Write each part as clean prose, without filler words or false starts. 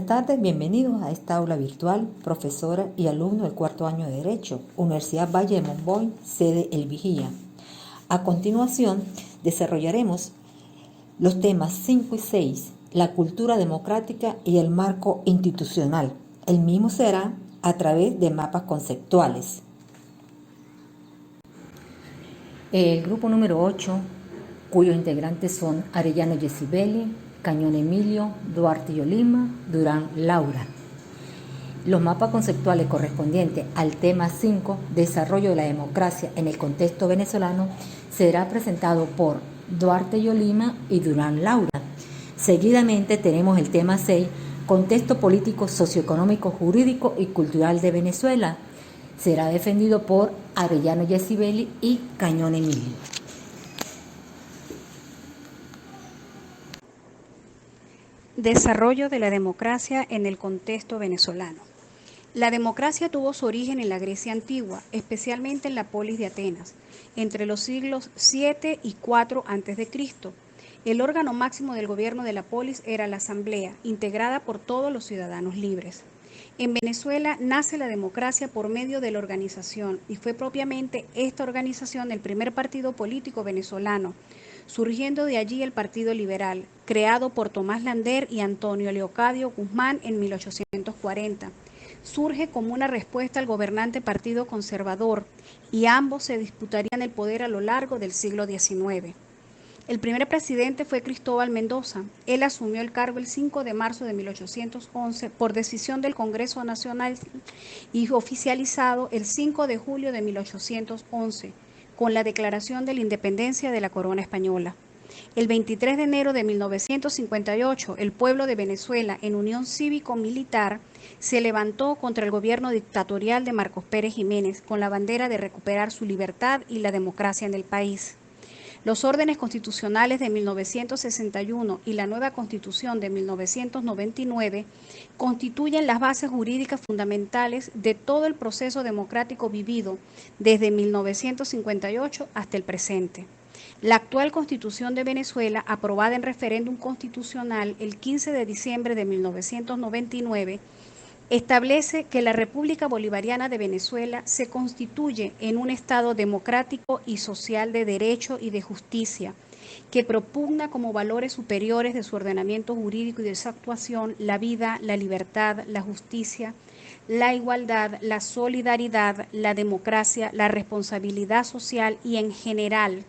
Buenas tardes, bienvenidos a esta aula virtual, profesora y alumno del cuarto año de Derecho, Universidad Valle de Monboy, sede El Vigía. A continuación, desarrollaremos los temas 5 y 6, la cultura democrática y el marco institucional. El mismo será a través de mapas conceptuales. El grupo número 8, cuyos integrantes son Arellano Yesibeli, Cañón Emilio, Duarte Yolima, Durán Laura. Los mapas conceptuales correspondientes al tema 5, desarrollo de la democracia en el contexto venezolano, será presentado por Duarte Yolima y Durán Laura. Seguidamente tenemos el tema 6, contexto político, socioeconómico, jurídico y cultural de Venezuela. Será defendido por Arellano Yesibeli y Cañón Emilio. Desarrollo de la democracia en el contexto venezolano. La democracia tuvo su origen en la Grecia antigua, especialmente en la polis de Atenas, entre los siglos 7 y 4 a.C. El órgano máximo del gobierno de la polis era la asamblea, integrada por todos los ciudadanos libres. En Venezuela nace la democracia por medio de la organización, y fue propiamente esta organización el primer partido político venezolano, surgiendo de allí el Partido Liberal, creado por Tomás Lander y Antonio Leocadio Guzmán en 1840. Surge como una respuesta al gobernante Partido Conservador, y ambos se disputarían el poder a lo largo del siglo XIX. El primer presidente fue Cristóbal Mendoza. Él asumió el cargo el 5 de marzo de 1811 por decisión del Congreso Nacional y oficializado el 5 de julio de 1811 con la declaración de la independencia de la corona española. El 23 de enero de 1958, el pueblo de Venezuela, en unión cívico-militar, se levantó contra el gobierno dictatorial de Marcos Pérez Jiménez con la bandera de recuperar su libertad y la democracia en el país. Los órdenes constitucionales de 1961 y la nueva Constitución de 1999 constituyen las bases jurídicas fundamentales de todo el proceso democrático vivido desde 1958 hasta el presente. La actual Constitución de Venezuela, aprobada en referéndum constitucional el 15 de diciembre de 1999, establece que la República Bolivariana de Venezuela se constituye en un Estado democrático y social de derecho y de justicia, que propugna como valores superiores de su ordenamiento jurídico y de su actuación la vida, la libertad, la justicia, la igualdad, la solidaridad, la democracia, la responsabilidad social y, en general,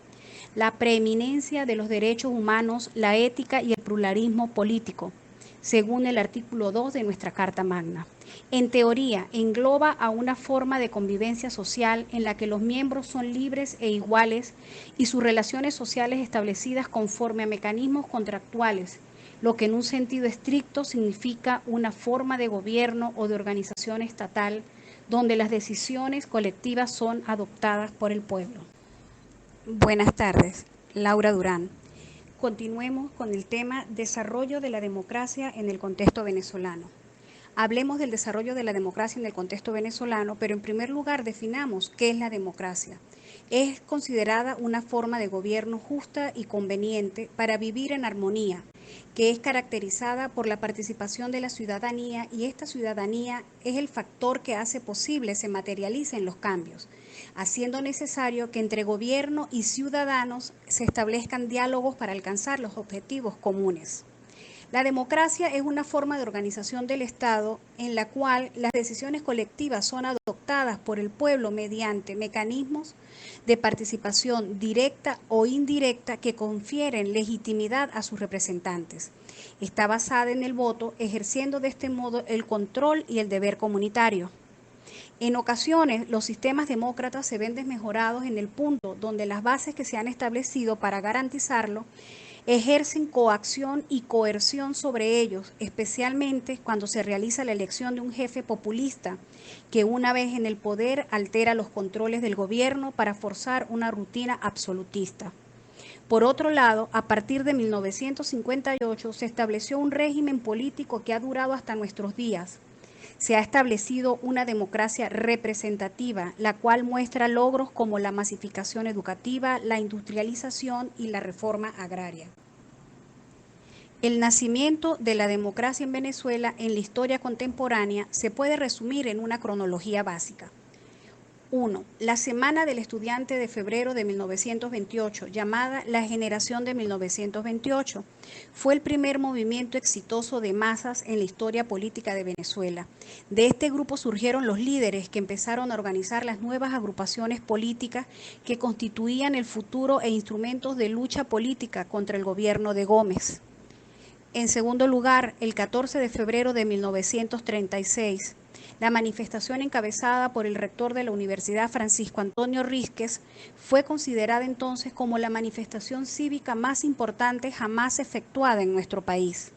la preeminencia de los derechos humanos, la ética y el pluralismo político, según el artículo 2 de nuestra Carta Magna. En teoría, engloba a una forma de convivencia social en la que los miembros son libres e iguales y sus relaciones sociales establecidas conforme a mecanismos contractuales, lo que en un sentido estricto significa una forma de gobierno o de organización estatal donde las decisiones colectivas son adoptadas por el pueblo. Buenas tardes, Laura Durán. Continuemos con el tema desarrollo de la democracia en el contexto venezolano. Hablemos del desarrollo de la democracia en el contexto venezolano, pero en primer lugar definamos qué es la democracia. Es considerada una forma de gobierno justa y conveniente para vivir en armonía, que es caracterizada por la participación de la ciudadanía, y esta ciudadanía es el factor que hace posible se materialicen los cambios, haciendo necesario que entre gobierno y ciudadanos se establezcan diálogos para alcanzar los objetivos comunes. La democracia es una forma de organización del Estado en la cual las decisiones colectivas son adoptadas por el pueblo mediante mecanismos de participación directa o indirecta que confieren legitimidad a sus representantes. Está basada en el voto, ejerciendo de este modo el control y el deber comunitario. En ocasiones, los sistemas demócratas se ven desmejorados en el punto donde las bases que se han establecido para garantizarlo ejercen coacción y coerción sobre ellos, especialmente cuando se realiza la elección de un jefe populista que, una vez en el poder, altera los controles del gobierno para forzar una rutina absolutista. Por otro lado, a partir de 1958 se estableció un régimen político que ha durado hasta nuestros días. Se ha establecido una democracia representativa, la cual muestra logros como la masificación educativa, la industrialización y la reforma agraria. El nacimiento de la democracia en Venezuela en la historia contemporánea se puede resumir en una cronología básica. 1. La Semana del Estudiante de febrero de 1928, llamada la Generación de 1928, fue el primer movimiento exitoso de masas en la historia política de Venezuela. De este grupo surgieron los líderes que empezaron a organizar las nuevas agrupaciones políticas que constituían el futuro e instrumentos de lucha política contra el gobierno de Gómez. En segundo lugar, el 14 de febrero de 1936, la manifestación encabezada por el rector de la Universidad Francisco Antonio Rísquez fue considerada entonces como la manifestación cívica más importante jamás efectuada en nuestro país.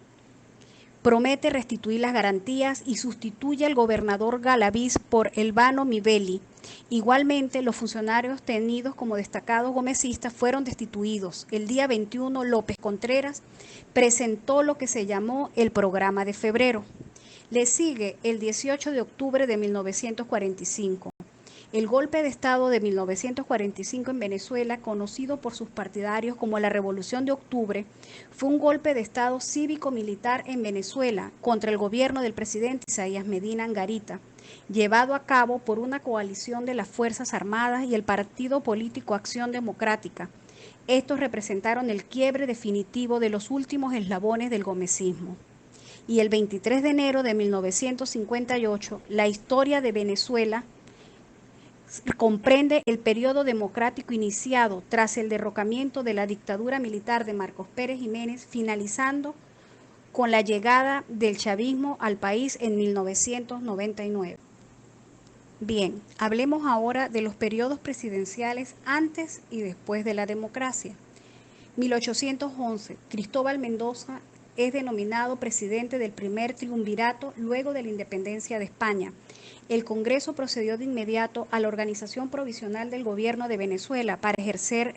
Promete restituir las garantías y sustituye al gobernador Galaviz por Elvano Mivelli. Igualmente, los funcionarios tenidos como destacados gomecistas fueron destituidos. El día 21, López Contreras presentó lo que se llamó el Programa de Febrero. Le sigue el 18 de octubre de 1945. El golpe de Estado de 1945 en Venezuela, conocido por sus partidarios como la Revolución de Octubre, fue un golpe de Estado cívico-militar en Venezuela contra el gobierno del presidente Isaías Medina Angarita, llevado a cabo por una coalición de las Fuerzas Armadas y el partido político Acción Democrática. Estos representaron el quiebre definitivo de los últimos eslabones del gomecismo. Y el 23 de enero de 1958, la historia de Venezuela comprende el periodo democrático iniciado tras el derrocamiento de la dictadura militar de Marcos Pérez Jiménez, finalizando con la llegada del chavismo al país en 1999. Bien, hablemos ahora de los periodos presidenciales antes y después de la democracia. 1811, Cristóbal Mendoza es denominado presidente del primer triunvirato luego de la independencia de España. El Congreso procedió de inmediato a la organización provisional del gobierno de Venezuela para ejercer.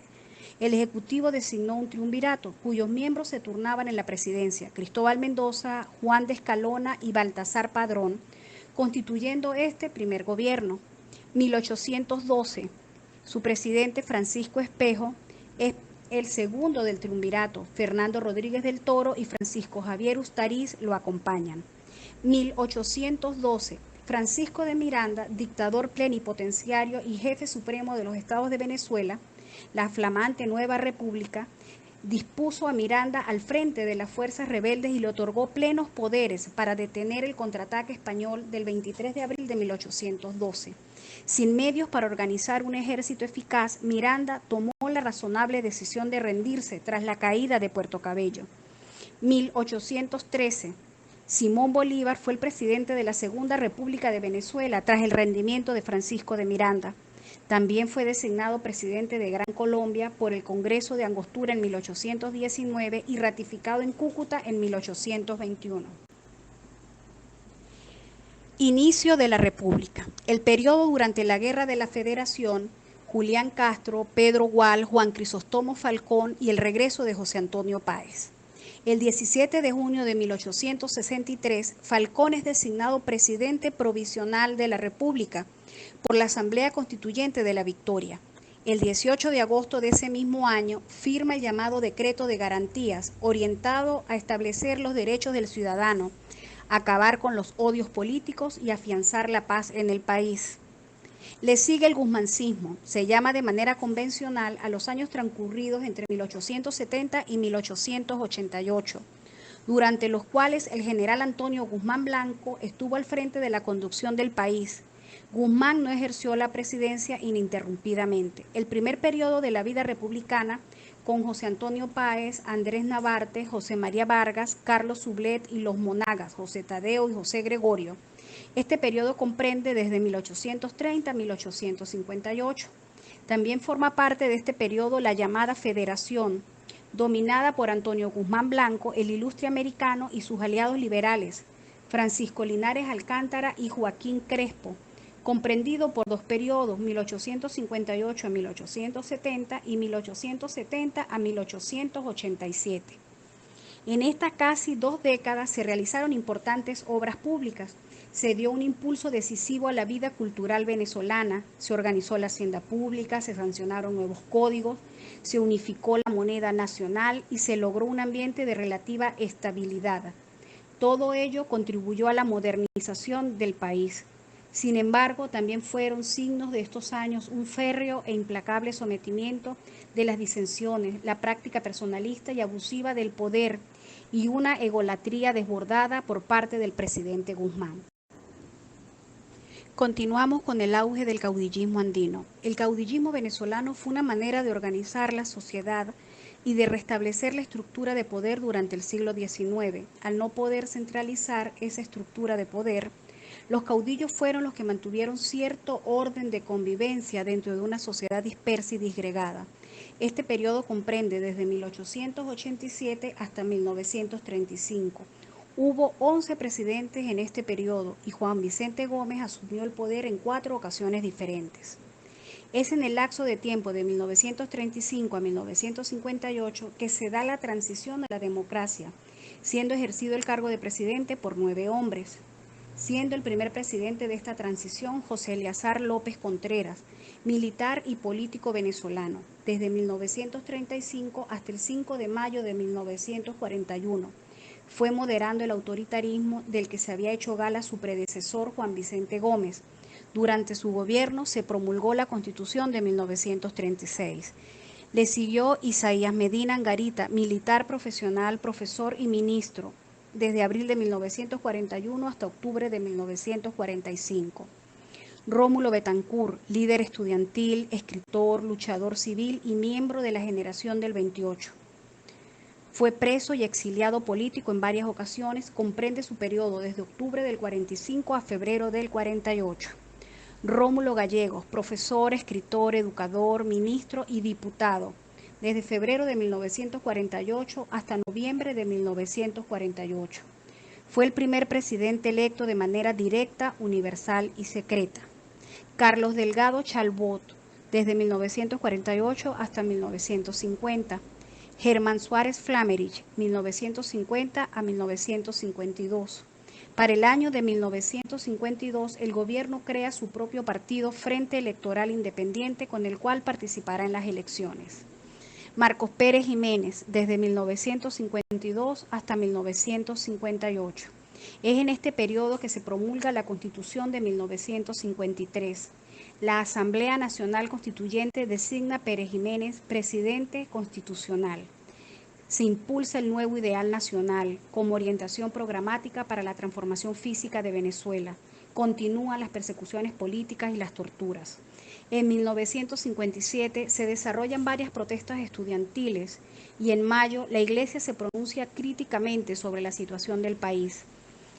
El Ejecutivo designó un triunvirato, cuyos miembros se turnaban en la presidencia: Cristóbal Mendoza, Juan de Escalona y Baltasar Padrón, constituyendo este primer gobierno. 1812, su presidente Francisco Espejo es el segundo del triunvirato. Fernando Rodríguez del Toro y Francisco Javier Ustariz lo acompañan. 1812, Francisco de Miranda, dictador plenipotenciario y jefe supremo de los estados de Venezuela, la flamante Nueva República, dispuso a Miranda al frente de las fuerzas rebeldes y le otorgó plenos poderes para detener el contraataque español del 23 de abril de 1812. Sin medios para organizar un ejército eficaz, Miranda tomó la razonable decisión de rendirse tras la caída de Puerto Cabello. 1813. Simón Bolívar fue el presidente de la Segunda República de Venezuela tras el rendimiento de Francisco de Miranda. También fue designado presidente de Gran Colombia por el Congreso de Angostura en 1819 y ratificado en Cúcuta en 1821. Inicio de la República. El periodo durante la Guerra de la Federación, Julián Castro, Pedro Gual, Juan Crisóstomo Falcón y el regreso de José Antonio Páez. El 17 de junio de 1863, Falcón es designado presidente provisional de la República por la Asamblea Constituyente de la Victoria. El 18 de agosto de ese mismo año, firma el llamado Decreto de Garantías, orientado a establecer los derechos del ciudadano, acabar con los odios políticos y afianzar la paz en el país. Le sigue el guzmancismo. Se llama de manera convencional a los años transcurridos entre 1870 y 1888, durante los cuales el general Antonio Guzmán Blanco estuvo al frente de la conducción del país. Guzmán no ejerció la presidencia ininterrumpidamente. El primer periodo de la vida republicana, con José Antonio Páez, Andrés Navarte, José María Vargas, Carlos Sublet y los Monagas, José Tadeo y José Gregorio. Este periodo comprende desde 1830 a 1858. También forma parte de este periodo la llamada Federación, dominada por Antonio Guzmán Blanco, el ilustre americano, y sus aliados liberales, Francisco Linares Alcántara y Joaquín Crespo, comprendido por dos periodos, 1858 a 1870 y 1870 a 1887. En estas casi 2 décadas se realizaron importantes obras públicas. Se dio un impulso decisivo a la vida cultural venezolana, se organizó la hacienda pública, se sancionaron nuevos códigos, se unificó la moneda nacional y se logró un ambiente de relativa estabilidad. Todo ello contribuyó a la modernización del país. Sin embargo, también fueron signos de estos años un férreo e implacable sometimiento de las disensiones, la práctica personalista y abusiva del poder y una egolatría desbordada por parte del presidente Guzmán. Continuamos con el auge del caudillismo andino. El caudillismo venezolano fue una manera de organizar la sociedad y de restablecer la estructura de poder durante el siglo XIX. Al no poder centralizar esa estructura de poder, los caudillos fueron los que mantuvieron cierto orden de convivencia dentro de una sociedad dispersa y disgregada. Este periodo comprende desde 1887 hasta 1935. Hubo 11 presidentes en este periodo y Juan Vicente Gómez asumió el poder en 4 ocasiones diferentes. Es en el lapso de tiempo de 1935 a 1958 que se da la transición a la democracia, siendo ejercido el cargo de presidente por 9 hombres, siendo el primer presidente de esta transición José Eleazar López Contreras, militar y político venezolano, desde 1935 hasta el 5 de mayo de 1941. Fue moderando el autoritarismo del que se había hecho gala su predecesor Juan Vicente Gómez. Durante su gobierno se promulgó la Constitución de 1936. Le siguió Isaías Medina Angarita, militar profesional, profesor y ministro, desde abril de 1941 hasta octubre de 1945. Rómulo Betancourt, líder estudiantil, escritor, luchador civil y miembro de la generación del 28. Fue preso y exiliado político en varias ocasiones, comprende su periodo desde octubre del 45 a febrero del 48. Rómulo Gallegos, profesor, escritor, educador, ministro y diputado, desde febrero de 1948 hasta noviembre de 1948. Fue el primer presidente electo de manera directa, universal y secreta. Carlos Delgado Chalbot, desde 1948 hasta 1950. Germán Suárez Flamerich, 1950 a 1952. Para el año de 1952, el gobierno crea su propio partido, Frente Electoral Independiente, con el cual participará en las elecciones. Marcos Pérez Jiménez, desde 1952 hasta 1958. Es en este periodo que se promulga la Constitución de 1953. La Asamblea Nacional Constituyente designa a Pérez Jiménez presidente constitucional. Se impulsa el nuevo ideal nacional como orientación programática para la transformación física de Venezuela. Continúan las persecuciones políticas y las torturas. En 1957 se desarrollan varias protestas estudiantiles y en mayo la Iglesia se pronuncia críticamente sobre la situación del país.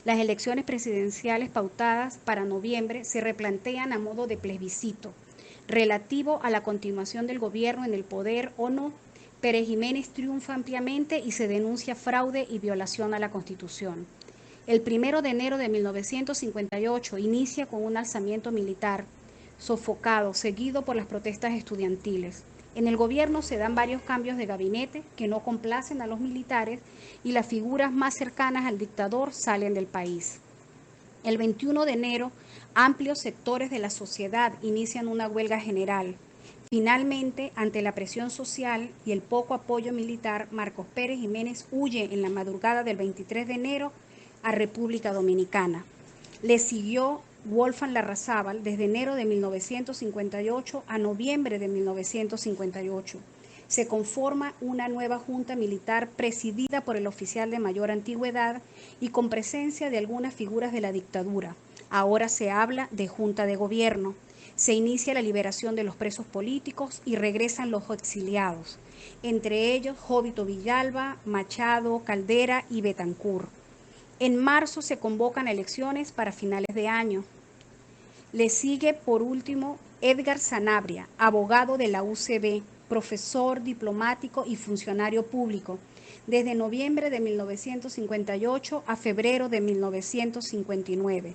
Las elecciones presidenciales pautadas para noviembre se replantean a modo de plebiscito, relativo a la continuación del gobierno en el poder o no. Pérez Jiménez triunfa ampliamente y se denuncia fraude y violación a la Constitución. El 1 de enero de 1958 inicia con un alzamiento militar, sofocado, seguido por las protestas estudiantiles. En el gobierno se dan varios cambios de gabinete que no complacen a los militares y las figuras más cercanas al dictador salen del país. El 21 de enero, amplios sectores de la sociedad inician una huelga general. Finalmente, ante la presión social y el poco apoyo militar, Marcos Pérez Jiménez huye en la madrugada del 23 de enero a República Dominicana. Le siguió Wolfgang Larrazábal desde enero de 1958 a noviembre de 1958. Se conforma una nueva junta militar presidida por el oficial de mayor antigüedad y con presencia de algunas figuras de la dictadura. Ahora se habla de junta de gobierno. Se inicia la liberación de los presos políticos y regresan los exiliados, entre ellos Jovito Villalba, Machado, Caldera y Betancourt. En marzo se convocan elecciones para finales de año. Le sigue por último Edgar Sanabria, abogado de la UCB, profesor, diplomático y funcionario público, desde noviembre de 1958 a febrero de 1959.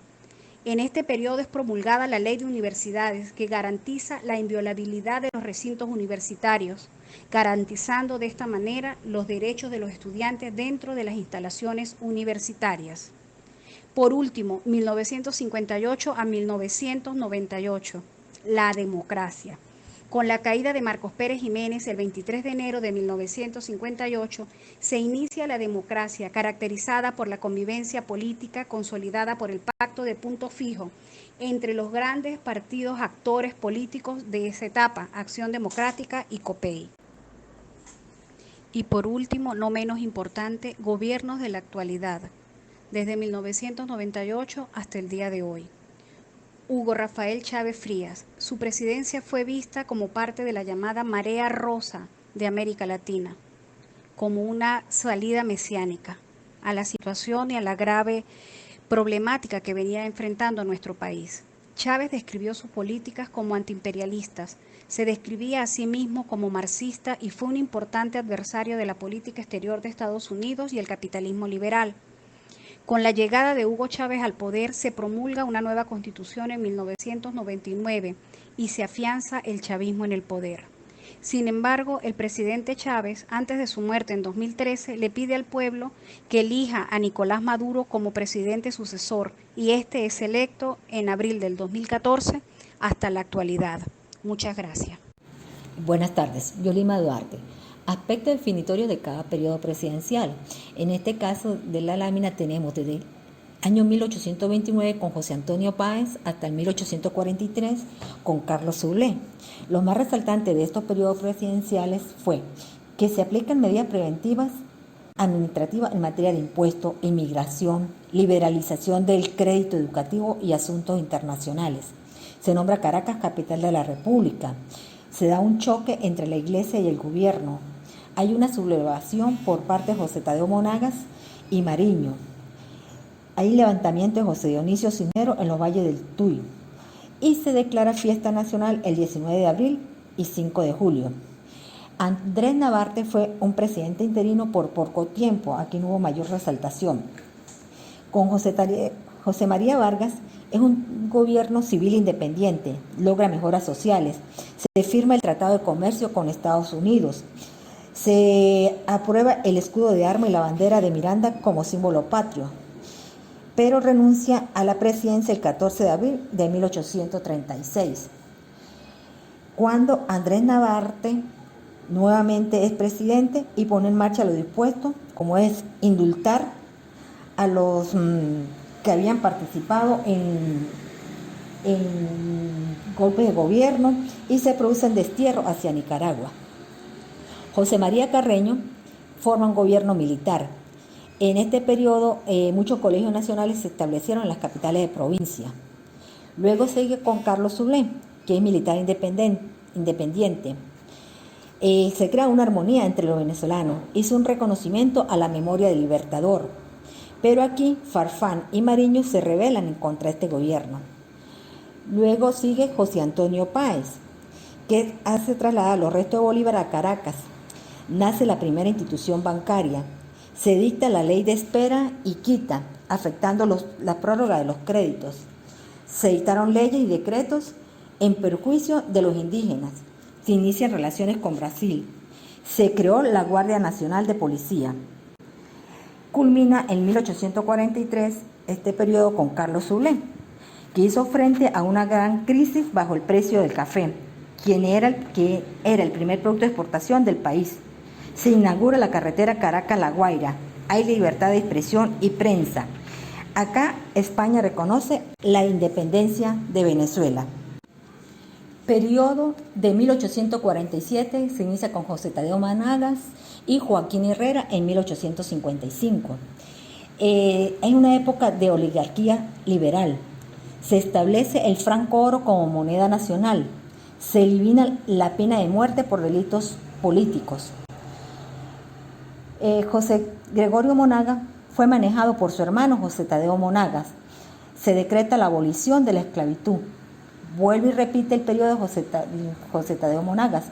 En este periodo es promulgada la Ley de Universidades que garantiza la inviolabilidad de los recintos universitarios, garantizando de esta manera los derechos de los estudiantes dentro de las instalaciones universitarias. Por último, 1958 a 1998, la democracia. Con la caída de Marcos Pérez Jiménez el 23 de enero de 1958, se inicia la democracia, caracterizada por la convivencia política consolidada por el pacto de punto fijo entre los grandes partidos actores políticos de esa etapa, Acción Democrática y COPEI. Y por último, no menos importante, gobiernos de la actualidad, desde 1998 hasta el día de hoy. Hugo Rafael Chávez Frías. Su presidencia fue vista como parte de la llamada marea rosa de América Latina, como una salida mesiánica a la situación y a la grave problemática que venía enfrentando nuestro país. Chávez describió sus políticas como antiimperialistas, se describía a sí mismo como marxista y fue un importante adversario de la política exterior de Estados Unidos y el capitalismo liberal. Con la llegada de Hugo Chávez al poder se promulga una nueva constitución en 1999 y se afianza el chavismo en el poder. Sin embargo, el presidente Chávez, antes de su muerte en 2013, le pide al pueblo que elija a Nicolás Maduro como presidente sucesor y este es electo en abril del 2014 hasta la actualidad. Muchas gracias. Buenas tardes, Yolima Duarte. Aspecto definitorio de cada periodo presidencial. En este caso de la lámina tenemos desde el año 1829 con José Antonio Páez hasta el 1843 con Carlos Solé. Lo más resaltante de estos periodos presidenciales fue que se aplican medidas preventivas administrativas en materia de impuestos, inmigración, liberalización del crédito educativo y asuntos internacionales. Se nombra Caracas capital de la República. Se da un choque entre la Iglesia y el gobierno. Hay una sublevación por parte de José Tadeo Monagas y Mariño. Hay levantamiento de José Dionisio Cisneros en los valles del Tuy. Y se declara fiesta nacional el 19 de abril y 5 de julio. Andrés Navarrete fue un presidente interino por poco tiempo. Aquí no hubo mayor resaltación. Con José María Vargas es un gobierno civil independiente, logra mejoras sociales, se firma el Tratado de Comercio con Estados Unidos, se aprueba el escudo de arma y la bandera de Miranda como símbolo patrio, pero renuncia a la presidencia el 14 de abril de 1836, cuando Andrés Navarrete nuevamente es presidente y pone en marcha lo dispuesto, como es indultar a los que habían participado en golpes de gobierno y se produce el destierro hacia Nicaragua. José María Carreño forma un gobierno militar. En este periodo muchos colegios nacionales se establecieron en las capitales de provincia. Luego sigue con Carlos Solé, que es militar independiente. Se crea una armonía entre los venezolanos, hizo un reconocimiento a la memoria del Libertador, pero aquí Farfán y Mariño se rebelan en contra de este gobierno. Luego sigue José Antonio Páez, que hace trasladar los restos de Bolívar a Caracas. Nace la primera institución bancaria, se dicta la ley de espera y quita, afectando la prórroga de los créditos. Se dictaron leyes y decretos en perjuicio de los indígenas. Se inician relaciones con Brasil. Se creó la Guardia Nacional de Policía. Culmina en 1843 este periodo con Carlos Solé, que hizo frente a una gran crisis bajo el precio del café, que era el primer producto de exportación del país. Se inaugura la carretera Caracas-La Guaira. Hay libertad de expresión y prensa. Acá España reconoce la independencia de Venezuela. Periodo de 1847 se inicia con José Tadeo Monagas y Joaquín Herrera en 1855. Es una época de oligarquía liberal. Se establece el franco oro como moneda nacional. Se elimina la pena de muerte por delitos políticos. José Gregorio Monagas fue manejado por su hermano José Tadeo Monagas. Se decreta la abolición de la esclavitud. Vuelve y repite el periodo de José Tadeo Monagas.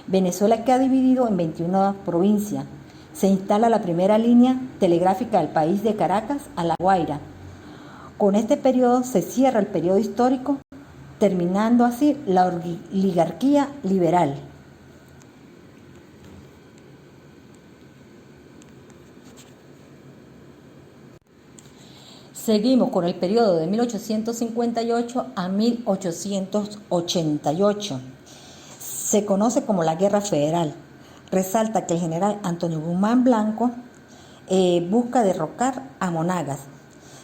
Venezuela queda dividido en 21 provincias. Se instala la primera línea telegráfica del país de Caracas a La Guaira. Con este periodo se cierra el periodo histórico, terminando así la oligarquía liberal. Seguimos con el periodo de 1858 a 1888. Se conoce como la Guerra Federal. Resalta que el general Antonio Guzmán Blanco busca derrocar a Monagas.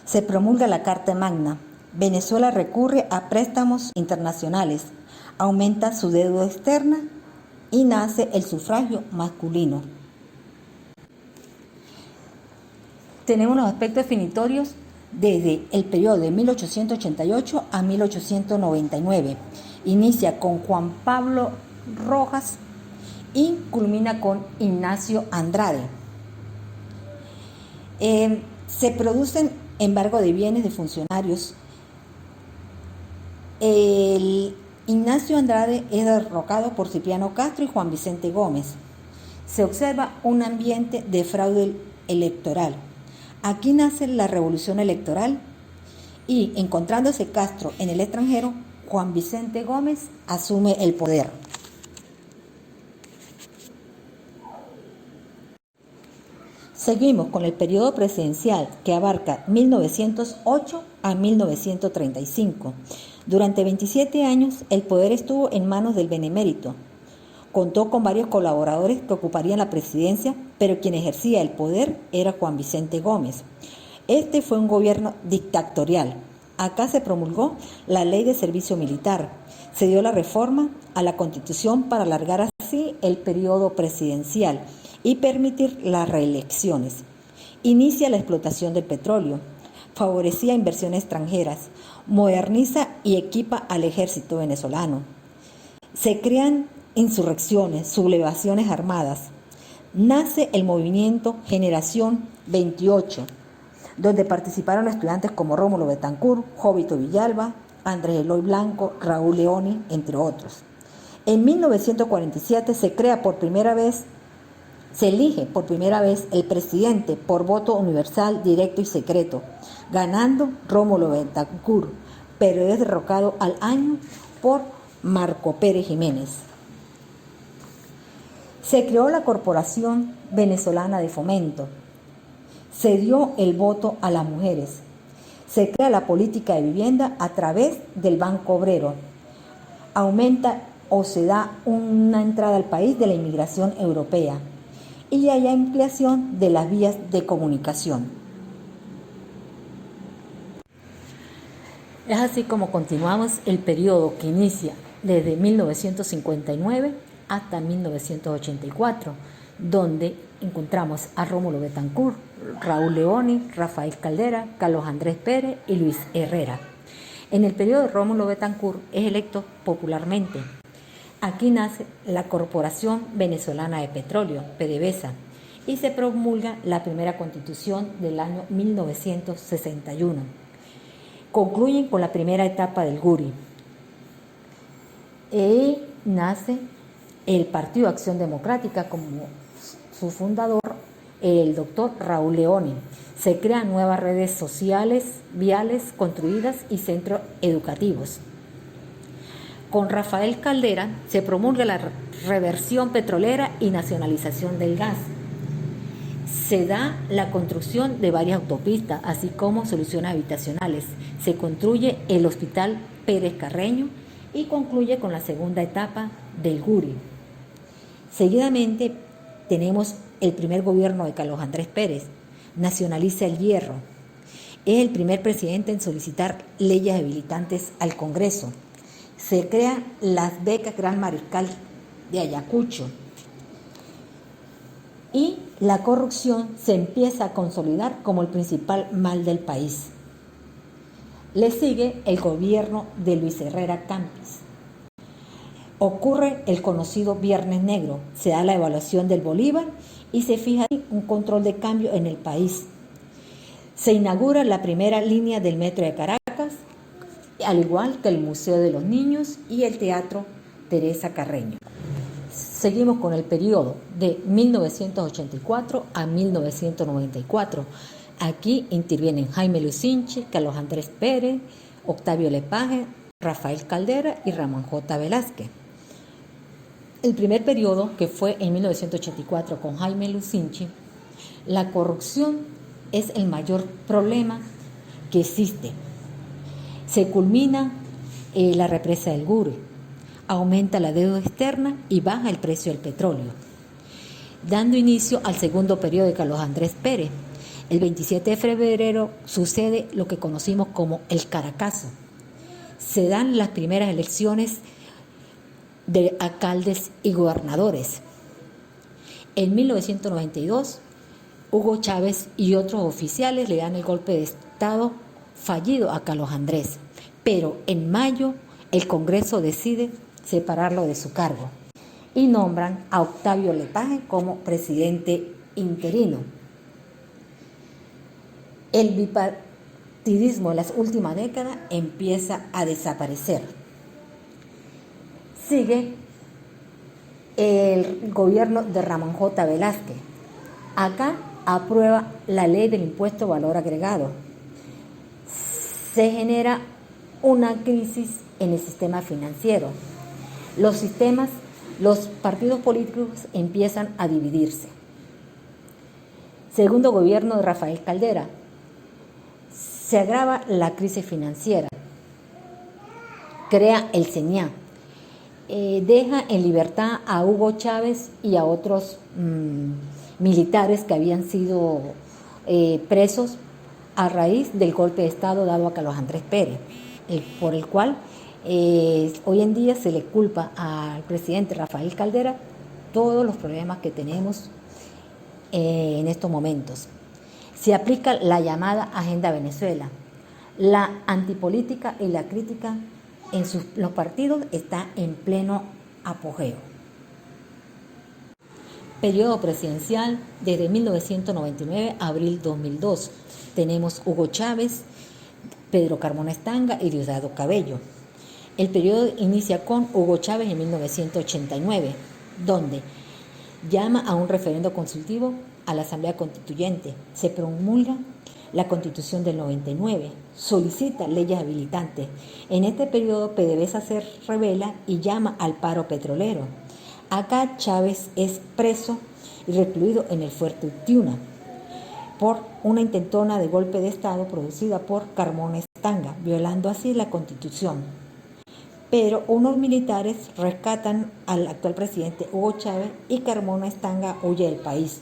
Se promulga la Carta Magna. Venezuela recurre a préstamos internacionales. Aumenta su deuda externa y nace el sufragio masculino. Tenemos los aspectos definitorios desde el periodo de 1888 a 1899. Inicia con Juan Pablo Rojas y culmina con Ignacio Andrade. Se producen embargo de bienes de funcionarios. Ignacio Andrade es derrocado por Cipriano Castro y Juan Vicente Gómez. Se observa un ambiente de fraude electoral. Aquí nace la revolución electoral y, encontrándose Castro en el extranjero, Juan Vicente Gómez asume el poder. Seguimos con el periodo presidencial que abarca 1908 a 1935. Durante 27 años el poder estuvo en manos del benemérito. Contó con varios colaboradores que ocuparían la presidencia, pero quien ejercía el poder era Juan Vicente Gómez. Este fue un gobierno dictatorial. Acá se promulgó la ley de servicio militar. Se dio la reforma a la Constitución para alargar así el periodo presidencial y permitir las reelecciones. Inicia la explotación del petróleo. Favorecía inversiones extranjeras. Moderniza y equipa al ejército venezolano. Se crean insurrecciones, sublevaciones armadas. Nace el movimiento Generación 28, donde participaron estudiantes como Rómulo Betancourt, Jovito Villalba, Andrés Eloy Blanco, Raúl Leoni, entre otros. En 1947 se elige por primera vez el presidente por voto universal, directo y secreto, ganando Rómulo Betancourt, pero es derrocado al año por Marco Pérez Jiménez. Se creó la Corporación Venezolana de Fomento. Se dio el voto a las mujeres. Se crea la política de vivienda a través del Banco Obrero. Aumenta o se da una entrada al país de la inmigración europea. Y hay ampliación de las vías de comunicación. Es así como continuamos el periodo que inicia desde 1959 hasta 1984, donde encontramos a Rómulo Betancourt, Raúl Leoni, Rafael Caldera, Carlos Andrés Pérez y Luis Herrera. En el periodo de Rómulo Betancourt es electo popularmente. Aquí nace la Corporación Venezolana de Petróleo, PDVSA, y se promulga la primera constitución del año 1961. Concluyen con la primera etapa del GURI. Y nace el Partido de Acción Democrática como su fundador, el doctor Raúl Leoni. Se crean nuevas redes sociales, viales construidas y centros educativos. Con Rafael Caldera se promulga la reversión petrolera y nacionalización del gas. Se da la construcción de varias autopistas, así como soluciones habitacionales. Se construye el Hospital Pérez Carreño y concluye con la segunda etapa del GURI. Seguidamente tenemos el primer gobierno de Carlos Andrés Pérez. Nacionaliza el hierro. Es el primer presidente en solicitar leyes habilitantes al Congreso. Se crean las becas Gran Mariscal de Ayacucho. Y la corrupción se empieza a consolidar como el principal mal del país. Le sigue el gobierno de Luis Herrera Campos. Ocurre el conocido Viernes Negro, se da la evaluación del Bolívar y se fija un control de cambio en el país. Se inaugura la primera línea del metro de Caracas, al igual que el Museo de los Niños y el Teatro Teresa Carreño. Seguimos con el periodo de 1984 a 1994. Aquí intervienen Jaime Lucinchi, Carlos Andrés Pérez, Octavio Lepage, Rafael Caldera y Ramón J. Velázquez. El primer periodo, que fue en 1984 con Jaime Lucinchi, la corrupción es el mayor problema que existe. Se culmina la represa del Gure, aumenta la deuda externa y baja el precio del petróleo, dando inicio al segundo periodo de Carlos Andrés Pérez. El 27 de febrero sucede lo que conocimos como el Caracazo. Se dan las primeras elecciones de alcaldes y gobernadores. En 1992, Hugo Chávez y otros oficiales le dan el golpe de Estado fallido a Carlos Andrés, pero en mayo el Congreso decide separarlo de su cargo y nombran a Octavio Lepage como presidente interino. El bipartidismo en las últimas décadas empieza a desaparecer. Sigue el gobierno de Ramón J. Velázquez. Acá aprueba la ley del impuesto valor agregado. Se genera una crisis en el sistema financiero. Los partidos políticos empiezan a dividirse. Segundo gobierno de Rafael Caldera. Se agrava la crisis financiera. Crea el CENIA. Deja en libertad a Hugo Chávez y a otros militares que habían sido presos a raíz del golpe de Estado dado a Carlos Andrés Pérez, por el cual hoy en día se le culpa al presidente Rafael Caldera todos los problemas que tenemos en estos momentos. Se aplica la llamada Agenda Venezuela. La antipolítica y la crítica en los partidos está en pleno apogeo. Periodo presidencial desde 1999 a abril 2002. Tenemos Hugo Chávez, Pedro Carmona Estanga y Diosdado Cabello. El periodo inicia con Hugo Chávez en 1989, donde llama a un referendo consultivo a la Asamblea Constituyente. Se promulga la Constitución del 99, solicita leyes habilitantes. En este periodo PDVSA se revela y llama al paro petrolero. Acá Chávez es preso y recluido en el Fuerte Utiuna por una intentona de golpe de Estado producida por Carmona Estanga, violando así la Constitución. Pero unos militares rescatan al actual presidente Hugo Chávez y Carmona Estanga huye del país.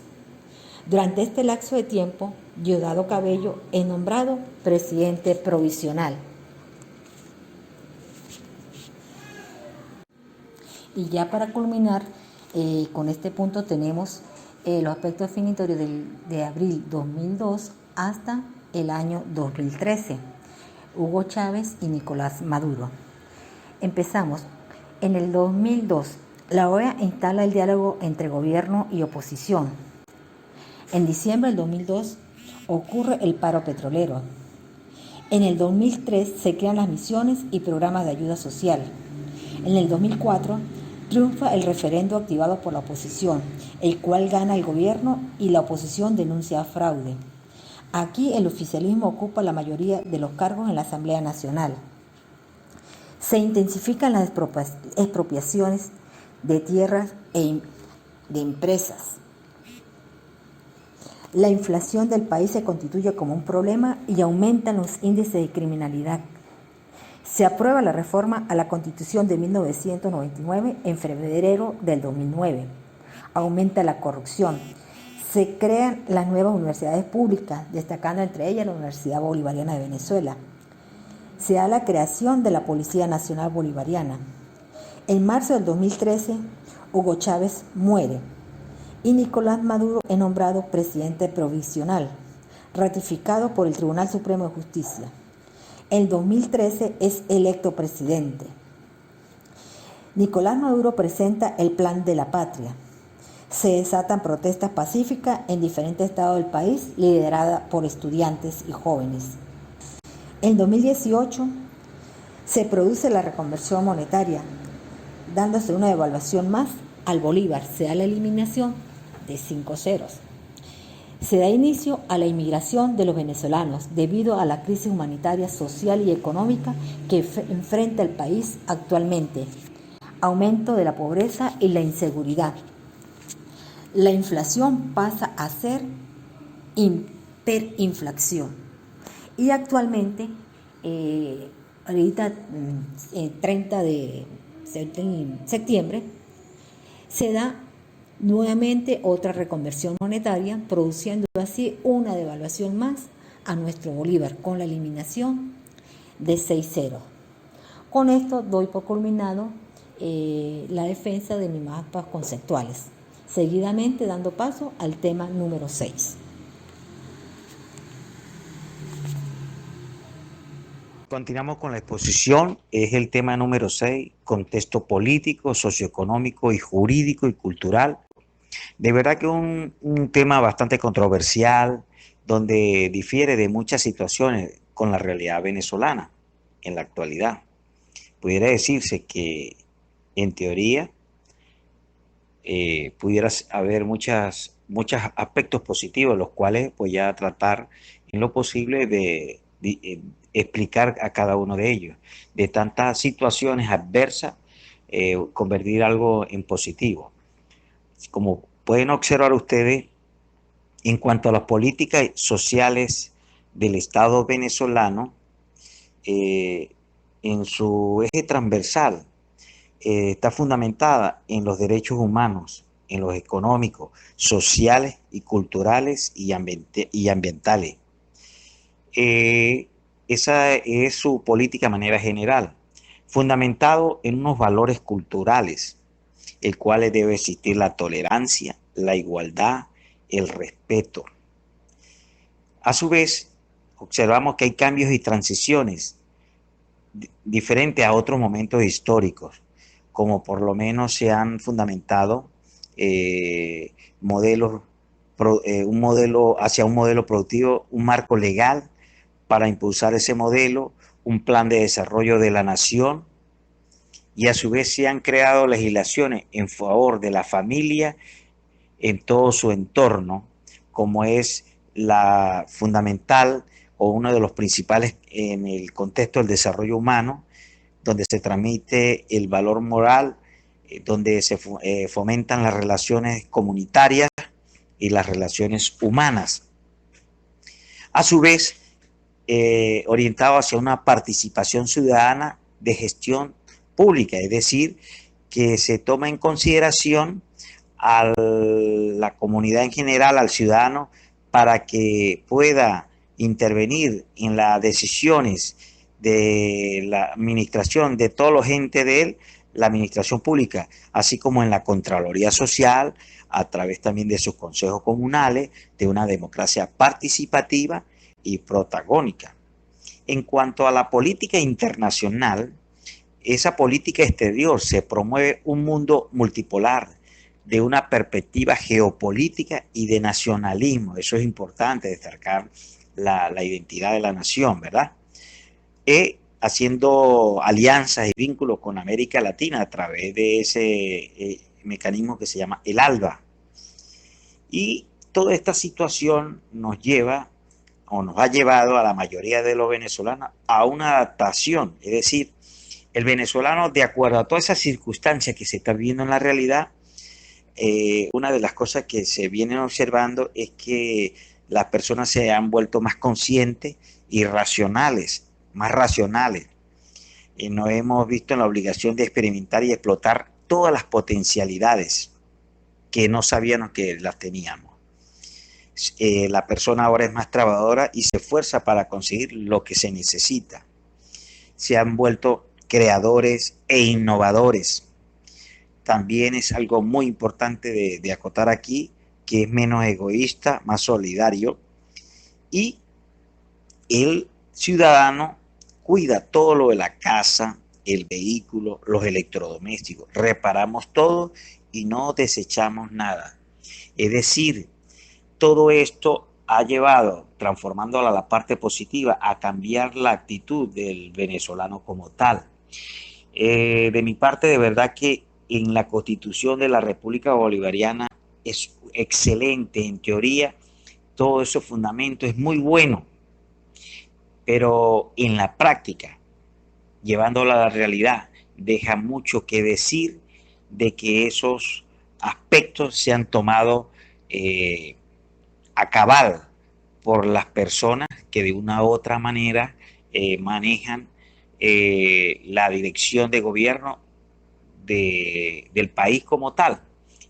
Durante este lapso de tiempo, Diosdado Cabello es nombrado presidente provisional. Y ya para culminar con este punto tenemos los aspectos definitorios de abril 2002 hasta el año 2013, Hugo Chávez y Nicolás Maduro. Empezamos. En el 2002, la OEA instala el diálogo entre gobierno y oposición. En diciembre del 2002 ocurre el paro petrolero. En el 2003 se crean las misiones y programas de ayuda social. En el 2004 triunfa el referendo activado por la oposición, el cual gana el gobierno y la oposición denuncia fraude. Aquí el oficialismo ocupa la mayoría de los cargos en la Asamblea Nacional. Se intensifican las expropiaciones de tierras e de empresas. La inflación del país se constituye como un problema y aumentan los índices de criminalidad. Se aprueba la reforma a la Constitución de 1999 en febrero del 2009. Aumenta la corrupción. Se crean las nuevas universidades públicas, destacando entre ellas la Universidad Bolivariana de Venezuela. Se da la creación de la Policía Nacional Bolivariana. En marzo del 2013, Hugo Chávez muere y Nicolás Maduro es nombrado presidente provisional, ratificado por el Tribunal Supremo de Justicia. En 2013 es electo presidente. Nicolás Maduro presenta el Plan de la Patria. Se desatan protestas pacíficas en diferentes estados del país, lideradas por estudiantes y jóvenes. En 2018 se produce la reconversión monetaria, dándose una devaluación más al bolívar. Se da la eliminación de 5 ceros. Se da inicio a la inmigración de los venezolanos debido a la crisis humanitaria, social y económica que enfrenta el país actualmente. Aumento de la pobreza y la inseguridad. La inflación pasa a ser hiperinflación Y actualmente, ahorita, 30 de septiembre, se da nuevamente otra reconversión monetaria, produciendo así una devaluación más a nuestro bolívar con la eliminación de 6 ceros. Con esto doy por culminado la defensa de mis mapas conceptuales, seguidamente dando paso al tema número 6. Continuamos con la exposición, es el tema número 6, contexto político, socioeconómico y jurídico y cultural. De verdad que un tema bastante controversial, donde difiere de muchas situaciones con la realidad venezolana en la actualidad. Pudiera decirse que, en teoría, pudiera haber muchos aspectos positivos, los cuales voy a tratar en lo posible de explicar a cada uno de ellos. De tantas situaciones adversas, convertir algo en positivo. Como pueden observar ustedes, en cuanto a las políticas sociales del Estado venezolano, en su eje transversal, está fundamentada en los derechos humanos, en los económicos, sociales y culturales y ambientales. Esa es su política de manera general, fundamentado en unos valores culturales, el cual debe existir la tolerancia, la igualdad, el respeto. A su vez, observamos que hay cambios y transiciones diferentes a otros momentos históricos, como por lo menos se han fundamentado modelos, un modelo hacia un modelo productivo, un marco legal para impulsar ese modelo, un plan de desarrollo de la nación, y a su vez se han creado legislaciones en favor de la familia en todo su entorno, como es la fundamental o uno de los principales en el contexto del desarrollo humano, donde se transmite el valor moral, donde se fomentan las relaciones comunitarias y las relaciones humanas. A su vez, orientado hacia una participación ciudadana de gestión pública, es decir, que se toma en consideración a la comunidad en general, al ciudadano, para que pueda intervenir en las decisiones de la administración de todos los entes de él, la administración pública, así como en la Contraloría Social, a través también de sus consejos comunales, de una democracia participativa y protagónica. En cuanto a la política internacional, esa política exterior se promueve un mundo multipolar, de una perspectiva geopolítica y de nacionalismo. Eso es importante, destacar la identidad de la nación, ¿verdad? Haciendo alianzas y vínculos con América Latina a través de ese mecanismo que se llama el ALBA. Y toda esta situación nos lleva o nos ha llevado a la mayoría de los venezolanos a una adaptación, es decir, el venezolano, de acuerdo a todas esas circunstancias que se están viendo en la realidad, una de las cosas que se vienen observando es que las personas se han vuelto más conscientes y racionales, más racionales. Nos hemos visto en la obligación de experimentar y explotar todas las potencialidades que no sabíamos que las teníamos. La persona ahora es más trabajadora y se esfuerza para conseguir lo que se necesita. Se han vuelto creadores e innovadores. También es algo muy importante de acotar aquí, que es menos egoísta, más solidario, y el ciudadano cuida todo lo de la casa, el vehículo, los electrodomésticos, reparamos todo y no desechamos nada. Es decir, todo esto ha llevado, transformándola a la parte positiva, a cambiar la actitud del venezolano como tal. De mi parte, de verdad que en la Constitución de la República Bolivariana es excelente, en teoría, todo ese fundamento es muy bueno, pero en la práctica, llevándola a la realidad, deja mucho que decir de que esos aspectos se han tomado a cabal por las personas que de una u otra manera manejan la dirección de gobierno del país como tal.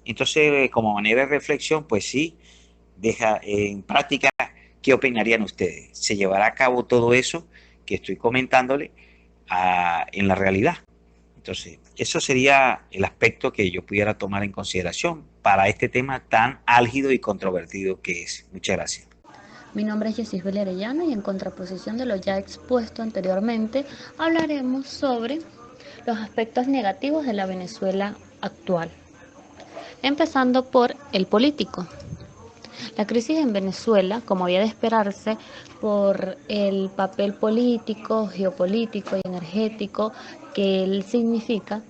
Entonces, como manera de reflexión, pues sí, deja en práctica, ¿qué opinarían ustedes? ¿Se llevará a cabo todo eso que estoy comentándole en la realidad? Entonces, eso sería el aspecto que yo pudiera tomar en consideración para este tema tan álgido y controvertido que es. Muchas gracias. Mi nombre es Yesisbel Arellano y en contraposición de lo ya expuesto anteriormente, hablaremos sobre los aspectos negativos de la Venezuela actual. Empezando por el político. La crisis en Venezuela, como había de esperarse, por el papel político, geopolítico y energético que él significa,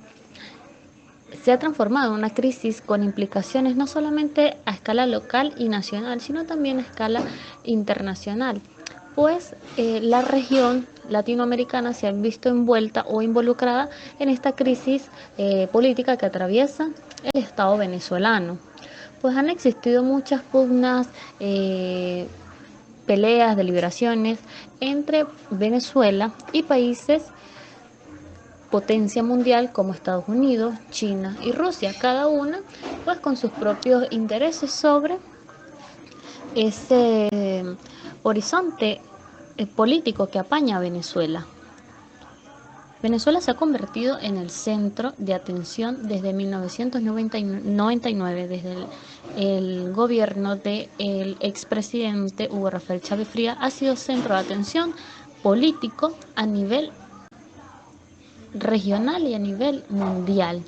se ha transformado en una crisis con implicaciones no solamente a escala local y nacional, sino también a escala internacional, pues la región latinoamericana se ha visto envuelta o involucrada en esta crisis política que atraviesa el Estado venezolano. Pues han existido muchas pugnas, peleas, deliberaciones entre Venezuela y países potencia mundial como Estados Unidos, China y Rusia, cada una pues con sus propios intereses sobre ese horizonte político que apaña a Venezuela. Venezuela se ha convertido en el centro de atención desde 1999, desde el gobierno del expresidente Hugo Rafael Chávez Frías, ha sido centro de atención político a nivel regional y a nivel mundial.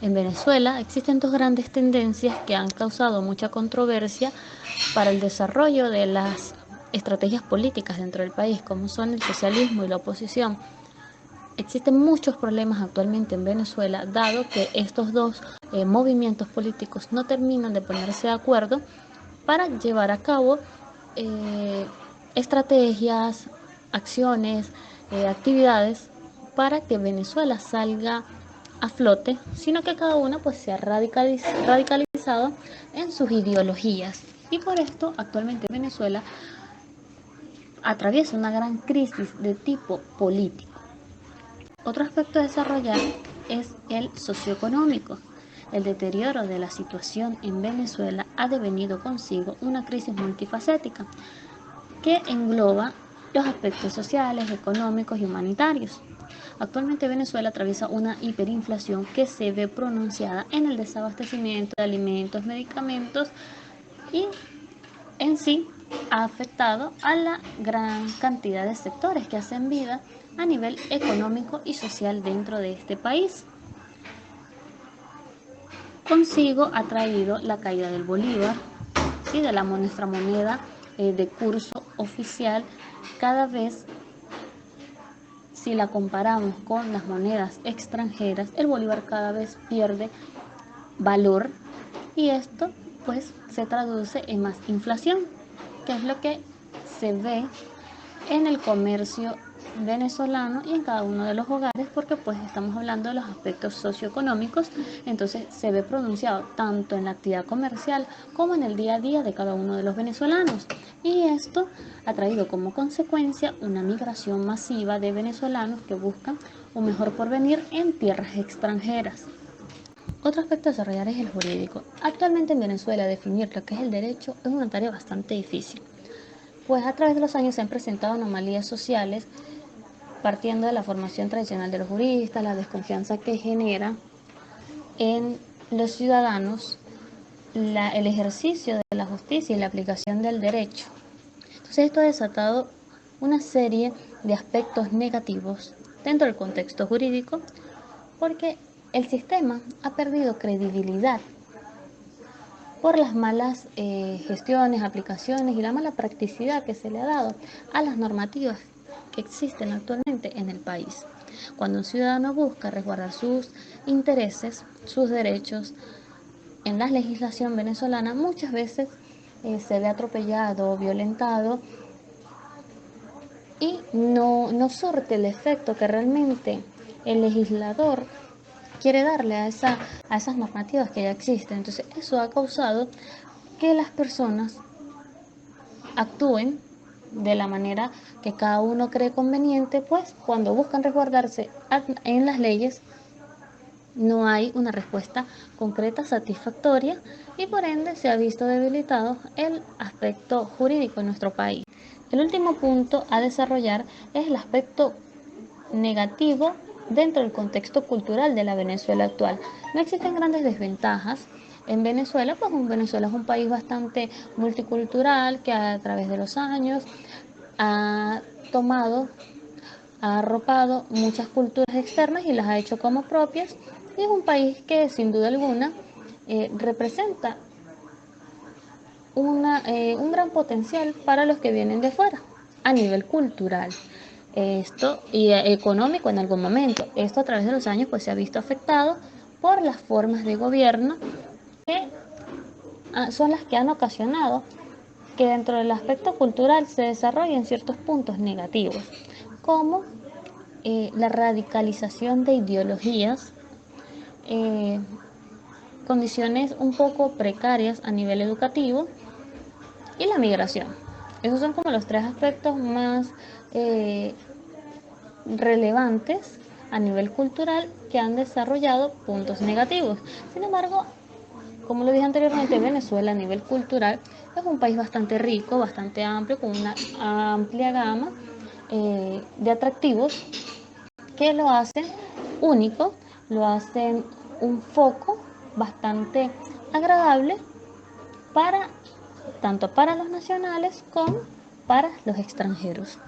En Venezuela existen dos grandes tendencias que han causado mucha controversia para el desarrollo de las estrategias políticas dentro del país, como son el socialismo y la oposición. Existen muchos problemas actualmente en Venezuela, dado que estos dos movimientos políticos no terminan de ponerse de acuerdo para llevar a cabo estrategias, acciones, actividades para que Venezuela salga a flote, sino que cada una pues se ha radicalizado en sus ideologías. Y por esto actualmente Venezuela atraviesa una gran crisis de tipo político. Otro aspecto a desarrollar es el socioeconómico. El deterioro de la situación en Venezuela ha devenido consigo una crisis multifacética que engloba los aspectos sociales, económicos y humanitarios. Actualmente Venezuela atraviesa una hiperinflación que se ve pronunciada en el desabastecimiento de alimentos, medicamentos y en sí ha afectado a la gran cantidad de sectores que hacen vida a nivel económico y social dentro de este país. Consigo ha traído la caída del bolívar y de nuestra moneda de curso oficial. Cada vez, si la comparamos con las monedas extranjeras, el bolívar cada vez pierde valor y esto pues se traduce en más inflación, que es lo que se ve en el comercio venezolano y en cada uno de los hogares, porque pues estamos hablando de los aspectos socioeconómicos, entonces se ve pronunciado tanto en la actividad comercial como en el día a día de cada uno de los venezolanos, y esto ha traído como consecuencia una migración masiva de venezolanos que buscan un mejor porvenir en tierras extranjeras. Otro aspecto a desarrollar es el jurídico. Actualmente en Venezuela definir lo que es el derecho es una tarea bastante difícil, pues a través de los años se han presentado anomalías sociales partiendo de la formación tradicional de los juristas, la desconfianza que genera en los ciudadanos el ejercicio de la justicia y la aplicación del derecho. Entonces esto ha desatado una serie de aspectos negativos dentro del contexto jurídico, porque el sistema ha perdido credibilidad por las malas gestiones, aplicaciones y la mala practicidad que se le ha dado a las normativas que existen actualmente en el país. Cuando un ciudadano busca resguardar sus intereses, sus derechos en la legislación venezolana, muchas veces se ve atropellado, violentado y no surte el efecto que realmente el legislador quiere darle a esas normativas que ya existen. Entonces eso ha causado que las personas actúen de la manera que cada uno cree conveniente, pues cuando buscan resguardarse en las leyes, no hay una respuesta concreta satisfactoria y por ende se ha visto debilitado el aspecto jurídico en nuestro país. El último punto a desarrollar es el aspecto negativo dentro del contexto cultural de la Venezuela actual. No existen grandes desventajas en Venezuela, pues Venezuela es un país bastante multicultural que a través de los años ha tomado, ha arropado muchas culturas externas y las ha hecho como propias, y es un país que sin duda alguna representa un gran potencial para los que vienen de fuera a nivel cultural. Esto y económico en algún momento. Esto a través de los años pues se ha visto afectado por las formas de gobierno que son las que han ocasionado que dentro del aspecto cultural se desarrollen ciertos puntos negativos, como la radicalización de ideologías, eh, condiciones un poco precarias a nivel educativo y la migración. Esos son como los tres aspectos más relevantes a nivel cultural que han desarrollado puntos negativos. Sin embargo, como lo dije anteriormente, Venezuela a nivel cultural es un país bastante rico, bastante amplio, con una amplia gama de atractivos que lo hacen único, lo hacen un foco bastante agradable para tanto para los nacionales como para los extranjeros.